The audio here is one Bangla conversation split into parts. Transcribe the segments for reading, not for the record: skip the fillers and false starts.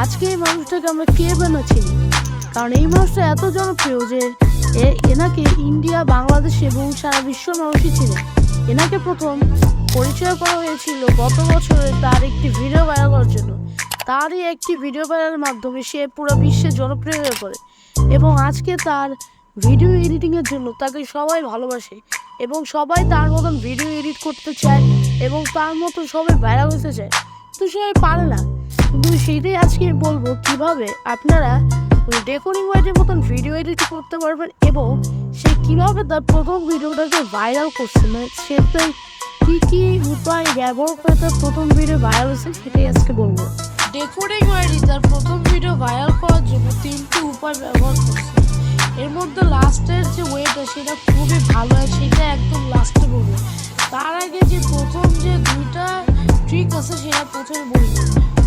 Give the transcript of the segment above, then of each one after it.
আজকে এই মানুষটাকে আমরা কে না চিনি, কারণ এই মানুষটা এত জনপ্রিয় যে এনাকে ইন্ডিয়া, বাংলাদেশ এবং সারা বিশ্ব মানুষই চিনে। এনাকে প্রথম পরিচয় করা হয়েছিল গত বছরে তার একটি ভিডিও ভাইরাল হওয়ার জন্য। তারই একটি ভিডিও ভাইরালের মাধ্যমে সে পুরো বিশ্বে জনপ্রিয় হয়ে পড়ে এবং আজকে তার ভিডিও এডিটিংয়ের জন্য তাকে সবাই ভালোবাসে এবং সবাই তার মতন ভিডিও এডিট করতে চায় এবং তার মতো সবাই ভাইরাল হতে চায়, তো সবাই পারে না। কিন্তু সেইটাই আজকে বলবো কিভাবে আপনারা ডেকোরিং ওয়াইটের মতন ভিডিও এডিট করতে পারবেন এবং সে কীভাবে তার প্রথম ভিডিওটাকে ভাইরাল করছে, মানে সেটাই কী উপায় ব্যবহার করে তার প্রথম ভিডিও ভাইরাল হয়েছে সেটাই আজকে বলবো। ডেকোরিং ওয়াইটি তার প্রথম ভিডিও ভাইরাল করার জন্য 3টি উপায় ব্যবহার করছে। এর মধ্যে লাস্টের যে ওয়েটা সেটা খুবই ভালো হয়, সেটা একদম লাস্টে বলবো। তার আগে যে প্রথম যে 2টা ট্রিক আছে সেটা প্রথমে বলবো।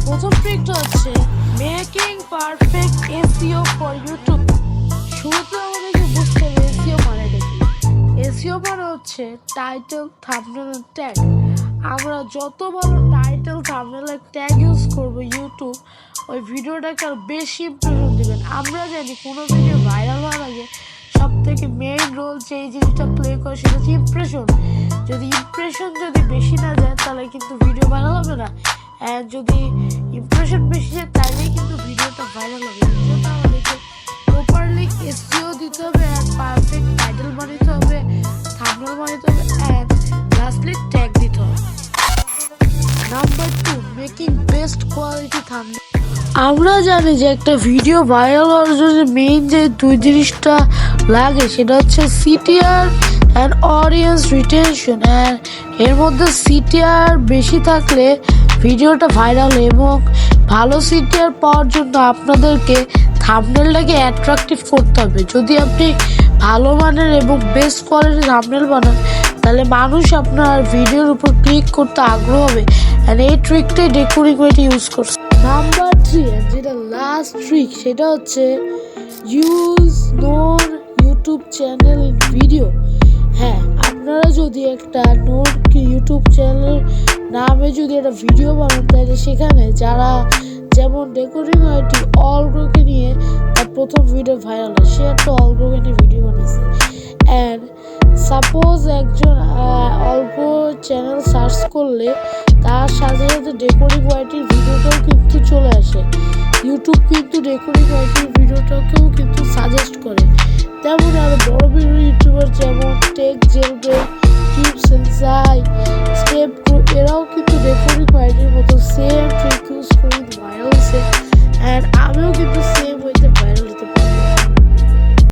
প্রথম ট্রিকটা হচ্ছে making perfect SEO for YouTube. শুরুতে আমাদেরকে বুঝতে হবে এসইও মানেটা কি। এসইও মানে হচ্ছে টাইটেল, থাম্বনেল এন্ড ট্যাগ। আমরা যত ভালো title, thumbnail and tag use করবো ইউটিউব ওই ভিডিওটাকে আর বেশি ইমপ্রেশন দেবেন। আমরা জানি কোনো ভিডিও ভাইরাল হওয়ার আগে সব থেকে মেইন রোল যে এই জিনিসটা প্লে করে সেটা হচ্ছে ইমপ্রেশন। ইমপ্রেশন যদি বেশি না যায় তাহলে কিন্তু ভিডিও ভাইরাল হবে না, অ্যান্ড যদি ইমপ্রেশন বেশি যায় তাহলেই কিন্তু ভিডিওটা ভাইরাল হবে। এই জন্য আমাদেরকে প্রপারলি এসইও দিতে হবে, অ্যান্ড পারফেক্ট টাইটেল বানাতে হবে, থাম্বনেল বানাতে হবে, অ্যান্ড লাস্টলি ট্যাগ দিতে হবে। Number 2, making best quality thumbnail. আমরা জানি যে একটা ভিডিও ভাইরাল হওয়ার জন্য মেইন যে 2 জিনিসটা লাগে সেটা হচ্ছে CTR and audience retention. And এর মধ্যে সিটিআর বেশি থাকলে ভিডিওটা ভাইরাল, এবং ভালো সিটিআর পাওয়ার জন্য আপনাদেরকে থাম্বনেলটাকে অ্যাট্রাকটিভ করতে হবে। যদি আপনি ভালো মানের এবং বেস্ট কোয়ালিটির থাম্বনেল বানান তাহলে মানুষ আপনার ভিডিওর উপর ক্লিক করতে আগ্রহ হবে, অ্যান্ড এই ট্রিকটাই ডেকোরিং ওয়াইটি ইউজ করছে। নাম্বার 3, যেটা লাস্ট ট্রিক, সেটা হচ্ছে ইউজ নোর ইউটিউব চ্যানেল ইন ভিডিও। হ্যাঁ, আপনারা যদি একটা নোর ইউটিউব চ্যানেল নামে যদি একটা ভিডিও বানান তাহলে সেখানে যারা, যেমন ডেকোরিং ওয়াইটি অলগ্রোকে নিয়ে তার প্রথম ভিডিও ভাইরাল হয়, সে একটা অলগ্রোকে নিয়ে ভিডিও বানিয়েছে। অ্যান্ড সাপোজ একজন অলগ্রো চ্যানেল সার্চ করলে তার সাথে সাথে ডেকোরিং ওয়াইটির ভিডিওটাও কিন্তু চলে আসে। ইউটিউব কিন্তু ডেকোরিং ওয়াইটির ভিডিওটাকেও কিন্তু সাজেস্ট করে। তেমন আরও বড় বড় ইউটিউবার যেমন Tech Jailbreak, keep Sensei, step group, এরাও কিন্তু ডেকোরিং ওয়াইটির মতো সেম ট্রিক ইউজ করে ভাইরাল